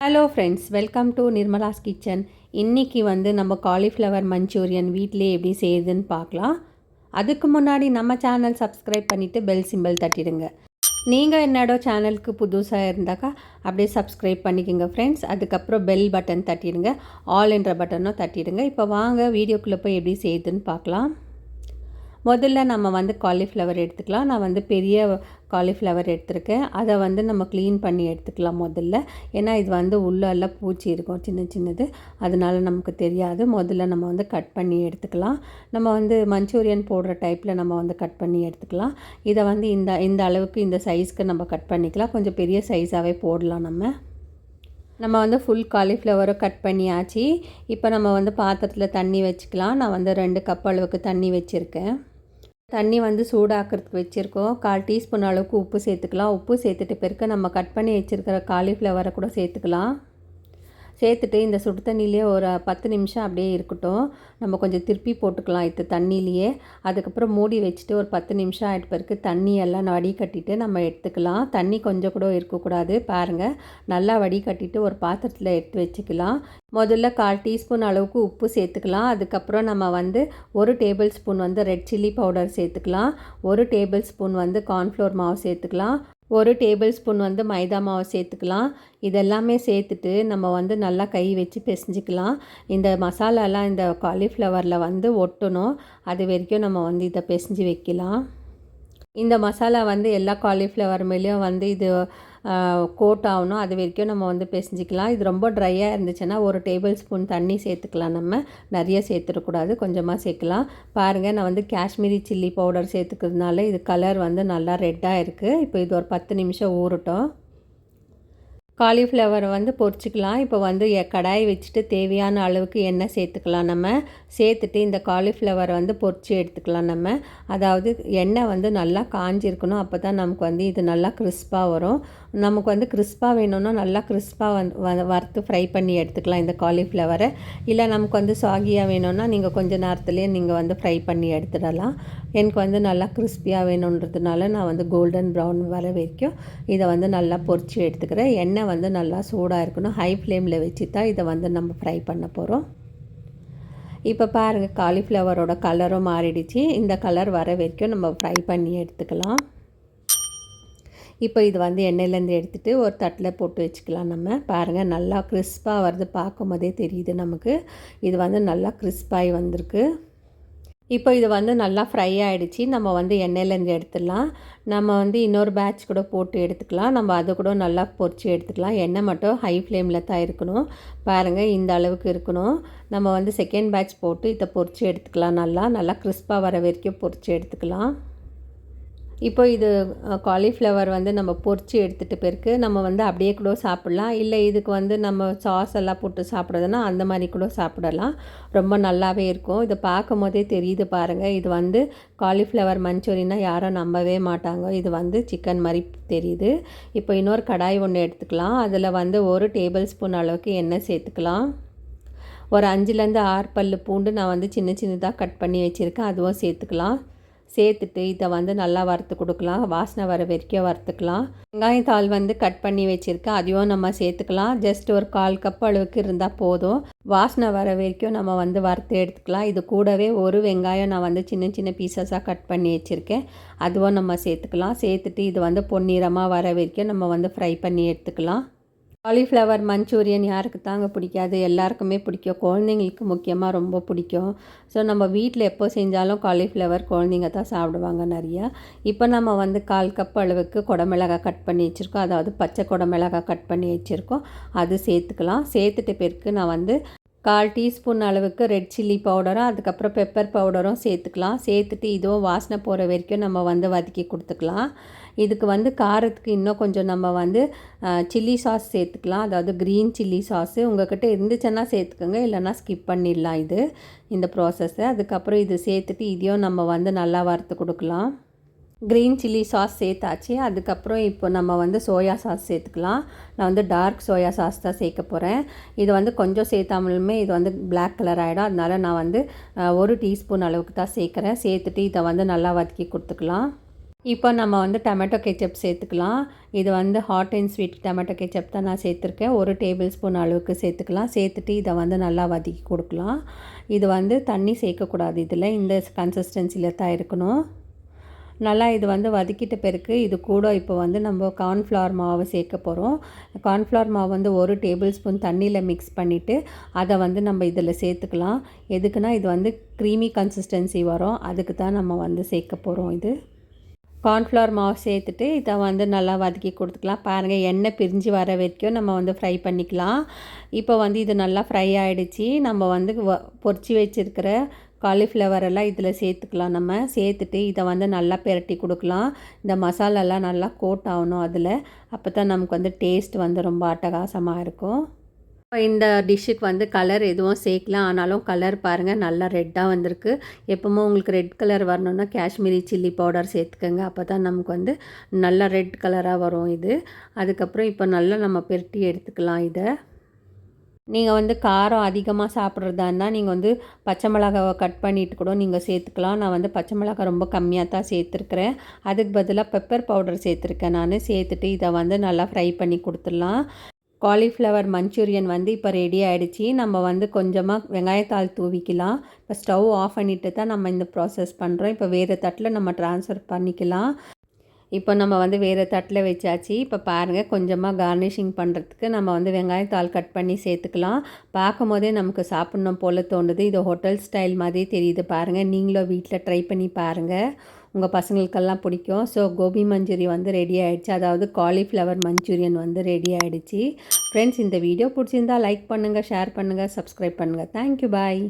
Hello friends, welcome to Nirmala's kitchen. இன்றைக்கி நம்ம cauliflower Manchurian வீட்டிலே எப்படி செய்யுதுன்னு பார்க்கலாம். அதுக்கு முன்னாடி நம்ம சேனல் சப்ஸ்கிரைப் பண்ணிவிட்டு பெல் சிம்பிள் தட்டிடுங்க. நீங்கள் என்னோட சேனலுக்கு புதுசாக இருந்தாக்கா அப்படியே சப்ஸ்கிரைப் பண்ணிக்கோங்க ஃப்ரெண்ட்ஸ். அதுக்கப்புறம் பெல் பட்டன் தட்டிடுங்க, ஆல் என்ற பட்டனும் தட்டிடுங்க. இப்போ வாங்க வீடியோக்குள்ளே போய் எப்படி செய்யுதுன்னு பார்க்கலாம். முதல்ல நம்ம காலிஃப்ளவர் எடுத்துக்கலாம். நான் பெரிய காலிஃப்ளவர் எடுத்திருக்கேன். அதை நம்ம க்ளீன் பண்ணி எடுத்துக்கலாம் முதல்ல. ஏன்னா இது உள்ளெல்லாம் பூச்சி இருக்கும், சின்ன சின்னது, அதனால் நமக்கு தெரியாது. முதல்ல நம்ம கட் பண்ணி எடுத்துக்கலாம். நம்ம மஞ்சூரியன் போடுற டைப்பில் நம்ம கட் பண்ணி எடுத்துக்கலாம். இதை இந்த அளவுக்கு இந்த சைஸ்க்கு நம்ம கட் பண்ணிக்கலாம். கொஞ்சம் பெரிய சைஸாகவே போடலாம். நம்ம ஃபுல் காலிஃப்ளவரை கட் பண்ணியாச்சு. இப்போ நம்ம பாத்திரத்தில் தண்ணி வச்சுக்கலாம். நான் 2 கப் அளவுக்கு தண்ணி வச்சுருக்கேன். தண்ணி சூடாக்கிறதுக்கு வச்சுருக்கோம். 1/4 டீஸ்பூன் அளவுக்கு உப்பு சேர்த்துக்கலாம். உப்பு சேர்த்துட்டு பிறகு நம்ம கட் பண்ணி வச்சுருக்கிற காலிஃப்ளவரை கூட சேர்த்துக்கலாம். சேர்த்துட்டு இந்த சுடு தண்ணியிலே ஒரு 10 நிமிஷம் அப்படியே இருக்கட்டும். நம்ம கொஞ்சம் திருப்பி போட்டுக்கலாம் இது தண்ணியிலையே. அதுக்கப்புறம் மூடி வச்சுட்டு ஒரு 10 நிமிஷம் ஆகிட்ட பிறகு தண்ணியெல்லாம் வடிகட்டிட்டு நம்ம எடுத்துக்கலாம். தண்ணி கொஞ்சம் கூட இருக்கக்கூடாது. பாருங்கள், நல்லா வடிகட்டிட்டு ஒரு பாத்திரத்தில் எடுத்து வச்சுக்கலாம். முதல்ல 1/4 டீஸ்பூன் அளவுக்கு உப்பு சேர்த்துக்கலாம். அதுக்கப்புறம் நம்ம 1 table spoon red chilli powder சேர்த்துக்கலாம். 1 டேபிள் ஸ்பூன் கார்ன்ஃப்ளவர் மாவு சேர்த்துக்கலாம். 1 டேபிள் ஸ்பூன் மைதா மாவு சேர்த்துக்கலாம். இதெல்லாமே சேர்த்துட்டு நம்ம நல்லா கை வச்சு பிசைஞ்சிக்கலாம். இந்த மசாலாலாம் இந்த காலிஃப்ளவரில் ஒட்டணும். அது வரைக்கும் நம்ம இதை பிசைஞ்சு வைக்கலாம். இந்த மசாலா எல்லா காலிஃப்ளவர் மேலேயும் இது கோட் ஆகணும். அது வரைக்கும் நம்ம பிசைஞ்சிக்கலாம். இது ரொம்ப ட்ரையாக இருந்துச்சுன்னா 1 டேபிள் ஸ்பூன் தண்ணி சேர்த்துக்கலாம். நம்ம நிறைய சேர்த்துடக்கூடாது, கொஞ்சமாக சேர்க்கலாம். பாருங்கள், நான் காஷ்மீரி சில்லி பவுடர் சேர்த்துக்கிறதுனால இது கலர் நல்லா ரெட்டாக இருக்குது. இப்போ இது ஒரு 10 நிமிஷம் ஊறட்டும். காலிஃப்ளவரை பொரிச்சிக்கலாம். இப்போ கடாய் வச்சுட்டு தேவையான அளவுக்கு எண்ணெய் சேர்த்துக்கலாம். நம்ம சேர்த்துட்டு இந்த காலிஃப்ளவரை பொரிச்சு எடுத்துக்கலாம். நம்ம அதாவது எண்ணெய் நல்லா காஞ்சிருக்கணும். அப்போ தான் நமக்கு இது நல்லா கிறிஸ்பாக வரும். நமக்கு கிறிஸ்பாக வேணும்னா நல்லா கிறிஸ்பாக வறுத்து ஃப்ரை பண்ணி எடுத்துக்கலாம் இந்த காலிஃப்ளவரை. இல்லை நமக்கு சாகியாக வேணும்னா நீங்கள் கொஞ்சம் நேரத்துலேயே நீங்கள் ஃப்ரை பண்ணி எடுத்துடலாம். எனக்கு நல்லா கிறிஸ்பியாக வேணுன்றதுனால நான் கோல்டன் ப்ரௌன் வர வரைக்கும் இதை நல்லா பொரிச்சு எடுத்துக்கிறேன். எண்ணெய் நல்லா சூடாக இருக்கணும். ஹை ஃப்ளேமில் வச்சு தான் இதை நம்ம ஃப்ரை பண்ண போகிறோம். இப்போ பாருங்கள், காலிஃப்ளவரோட கலரும் மாறிடுச்சு. இந்த கலர் வர வரைக்கும் நம்ம ஃப்ரை பண்ணி எடுத்துக்கலாம். இப்போ இது எண்ணெயிலேருந்து எடுத்துகிட்டு ஒரு தட்டில் போட்டு வச்சுக்கலாம். நம்ம பாருங்கள், நல்லா கிறிஸ்பாக வருது. பார்க்கும் போதே தெரியுது நமக்கு இது நல்லா கிறிஸ்பாகி வந்திருக்கு. இப்போ இது நல்லா ஃப்ரை ஆகிடுச்சு. நம்ம எண்ணெயிலேருந்து எடுத்துடலாம். நம்ம இன்னொரு பேட்ச் கூட போட்டு எடுத்துக்கலாம். நம்ம அதை கூட நல்லா பொரிச்சு எடுத்துக்கலாம். எண்ணெய் மட்டும் ஹை ஃப்ளேமில் தான் இருக்கணும். பாருங்கள், இந்த அளவுக்கு இருக்கணும். நம்ம செகண்ட் பேட்ச் போட்டு இதை பொரிச்சு எடுத்துக்கலாம். நல்லா கிறிஸ்பாக வர வரைக்கும் பொரிச்சு எடுத்துக்கலாம். இப்போ இது காலிஃப்ளவர் நம்ம பொரிச்சு எடுத்துகிட்டு பிறகு நம்ம அப்படியே கூட சாப்பிட்லாம். இல்லை இதுக்கு நம்ம சாஸ் எல்லாம் போட்டு சாப்பிட்றதுனா அந்த மாதிரி கூட சாப்பிடலாம். ரொம்ப நல்லாவே இருக்கும். இதை பார்க்கும் போதே தெரியுது பாருங்கள். இது காலிஃப்ளவர் மஞ்சூரியன்னா யாரும் நம்பவே மாட்டாங்க. இது சிக்கன் மாதிரி தெரியுது. இப்போ இன்னொரு கடாய் ஒன்று எடுத்துக்கலாம். அதில் 1 டேபிள் ஸ்பூன் அளவுக்கு எண்ணெய் சேர்த்துக்கலாம். ஒரு 5லேருந்து 6 பல் பூண்டு நான் சின்ன சின்னதாக கட் பண்ணி வச்சுருக்கேன். அதுவும் சேர்த்துக்கலாம். சேர்த்துட்டு இதை நல்லா வறுத்து கொடுக்கலாம். வாசனை வர வரைக்கும் வறுத்துக்கலாம். வெங்காயத்தாள் கட் பண்ணி வச்சுருக்கேன். அதையும் நம்ம சேர்த்துக்கலாம். ஜஸ்ட் ஒரு 1/4 கப் அளவுக்கு இருந்தால் போதும். வாசனை வர வரைக்கும் நம்ம வறுத்து எடுத்துக்கலாம். இது கூடவே ஒரு வெங்காயம் நான் சின்ன சின்ன பீசஸாக கட் பண்ணி வச்சுருக்கேன். அதுவும் நம்ம சேர்த்துக்கலாம். சேர்த்துட்டு இது பொன்னிறமாக வர வரைக்கும் நம்ம ஃப்ரை பண்ணி எடுத்துக்கலாம். காலிஃப்ளவர் மஞ்சூரியன் யாருக்கு தாங்க பிடிக்காது? எல்லாருக்குமே பிடிக்கும். குழந்தைங்களுக்கு முக்கியமாக ரொம்ப பிடிக்கும். ஸோ நம்ம வீட்டில் எப்போ செஞ்சாலும் காலிஃப்ளவர் குழந்தைங்க தான் சாப்பிடுவாங்க நிறையா. இப்போ நம்ம 1/4 கப் அளவுக்கு குடமிளகாய் கட் பண்ணி வச்சுருக்கோம். அதாவது பச்சை குடமிளகாய் கட் பண்ணி வச்சுருக்கோம். அது சேர்த்துக்கலாம். சேர்த்துட்டு பிறகு நான் 1/4 டீஸ்பூன் அளவுக்கு ரெட் சில்லி பவுடரும் அதுக்கப்புறம் பெப்பர் பவுடரும் சேர்த்துக்கலாம். சேர்த்துட்டு இதுவும் வாசனை போகிற வரைக்கும் நம்ம வதக்கி கொடுத்துக்கலாம். இதுக்கு காரத்துக்கு இன்னும் கொஞ்சம் நம்ம சில்லி சாஸ் சேர்த்துக்கலாம். அதாவது க்ரீன் சில்லி சாஸு உங்கள்கிட்ட இருந்துச்சுன்னா சேர்த்துக்கோங்க, இல்லைனா ஸ்கிப் பண்ணிடலாம் இந்த ப்ராசஸ்ஸை. அதுக்கப்புறம் இது சேர்த்துட்டு இதையும் நம்ம நல்லா வறுத்து கொடுக்கலாம். க்ரீன் சில்லி சாஸ் சேர்த்தாச்சு. அதுக்கப்புறம் இப்போ நம்ம சோயா சாஸ் சேர்த்துக்கலாம். நான் டார்க் சோயா சாஸ் தான் சேர்க்க போகிறேன். இது கொஞ்சம் சேர்த்தாமலுமே இது பிளாக் கலர் ஆகிடும். அதனால் நான் 1 டீஸ்பூன் அளவுக்கு தான் சேர்க்குறேன். சேர்த்துட்டு இதை நல்லா வதக்கி கொடுத்துக்கலாம். இப்போ நம்ம வந்து டொமேட்டோ கெச்சப் சேர்த்துக்கலாம். இது வந்து hot and sweet tomato ketchup தான் நான் சேர்த்துருக்கேன். 1 டேபிள் ஸ்பூன் அளவுக்கு சேர்த்துக்கலாம். சேர்த்துட்டு இதை வந்து நல்லா வதக்கி கொடுக்கலாம். இது வந்து தண்ணி சேர்க்கக்கூடாது இதில். இந்த கன்சிஸ்டன்சியில் தான் இருக்கணும். நல்லா இது வந்து வதக்கிட்ட பிறகு இது கூட இப்போ வந்து நம்ம கார்ன்ஃப்ளவர் மாவு சேர்க்க போகிறோம். கார்ன்ஃப்ளவர் மாவு வந்து 1 டேபிள் ஸ்பூன் தண்ணியில் மிக்ஸ் பண்ணிவிட்டு அதை வந்து நம்ம இதில் சேர்த்துக்கலாம். எதுக்குன்னா இது வந்து க்ரீமி கன்சிஸ்டன்சி வரும். அதுக்கு தான் நம்ம வந்து சேர்க்க போகிறோம் இது. கார்ன்ஃப்ளவர் மாவு சேர்த்துட்டு இதை வந்து நல்லா வதக்கி கொடுத்துக்கலாம். பாருங்கள், எண்ணெய் பிரிஞ்சு வர வரைக்கும் நம்ம வந்து ஃப்ரை பண்ணிக்கலாம். இப்போ வந்து இது நல்லா ஃப்ரை ஆகிடுச்சி. நம்ம வந்து பொரிச்சு வச்சுருக்கிற காலிஃப்ளவர் எல்லாம் இதில் சேர்த்துக்கலாம். நம்ம சேர்த்துட்டு இதை வந்து நல்லா பிரட்டி கொடுக்கலாம். இந்த மசாலாலாம் நல்லா கோட் ஆகணும் அதில். அப்போ தான் நமக்கு வந்து டேஸ்ட் வந்து ரொம்ப அட்டகாசமாக இருக்கும். இந்த டிஷ்ஷுக்கு வந்து கலர் எதுவும் சேர்க்கலாம். ஆனாலும் கலர் பாருங்கள் நல்லா ரெட்டாக வந்திருக்கு. எப்போவுமே உங்களுக்கு ரெட் கலர் வரணுன்னா காஷ்மீரி சில்லி பவுடர் சேர்த்துக்கோங்க. அப்போ தான் நமக்கு வந்து நல்லா ரெட் கலராக வரும் இது. அதுக்கப்புறம் இப்போ நல்லா நம்ம பெரட்டி எடுத்துக்கலாம் இதை. நீங்கள் வந்து காரம் அதிகமாக சாப்பிட்றதா இருந்தால் நீங்கள் வந்து பச்சை மிளகாவை கட் பண்ணிவிட்டு கூட நீங்கள் சேர்த்துக்கலாம். நான் வந்து பச்சை மிளகாய் ரொம்ப கம்மியாக தான் சேர்த்துருக்குறேன். அதுக்கு பதிலாக பெப்பர் பவுடர் சேர்த்துருக்கேன் நான். சேர்த்துட்டு இதை வந்து நல்லா ஃப்ரை பண்ணி கொடுத்துடலாம். காலிஃப்ளவர் மஞ்சூரியன் வந்து இப்போ ரெடி ஆகிடுச்சி. நம்ம வந்து கொஞ்சமாக வெங்காயத்தாள் தூவிக்கலாம். இப்போ ஸ்டவ் ஆஃப் பண்ணிவிட்டு தான் நம்ம இந்த ப்ராசஸ் பண்ணுறோம். இப்போ வேறு தட்டில் நம்ம ட்ரான்ஸ்ஃபர் பண்ணிக்கலாம். இப்போ நம்ம வந்து வேறு தட்டில் வச்சாச்சு. இப்போ பாருங்கள், கொஞ்சமாக கார்னிஷிங் பண்ணுறதுக்கு நம்ம வந்து வெங்காயத்தாள் கட் பண்ணி சேர்த்துக்கலாம். பார்க்கும் போதே நமக்கு சாப்பிட்ணும் போல் தோணுது. இது ஹோட்டல் ஸ்டைல் மாதிரி தெரியுது பாருங்கள். நீங்களும் வீட்டில் ட்ரை பண்ணி பாருங்கள். உங்கள் பசங்களுக்கெல்லாம் பிடிக்கும். ஸோ கோபி மஞ்சூரி வந்து ரெடி ஆகிடுச்சு. அதாவது காலிஃப்ளவர் மஞ்சூரியன் வந்து ரெடி ஆகிடுச்சு. ஃப்ரெண்ட்ஸ், இந்த வீடியோ பிடிச்சிருந்தால் லைக் பண்ணுங்கள், ஷேர் பண்ணுங்கள், சப்ஸ்கிரைப் பண்ணுங்கள். தேங்க்யூ, பாய்.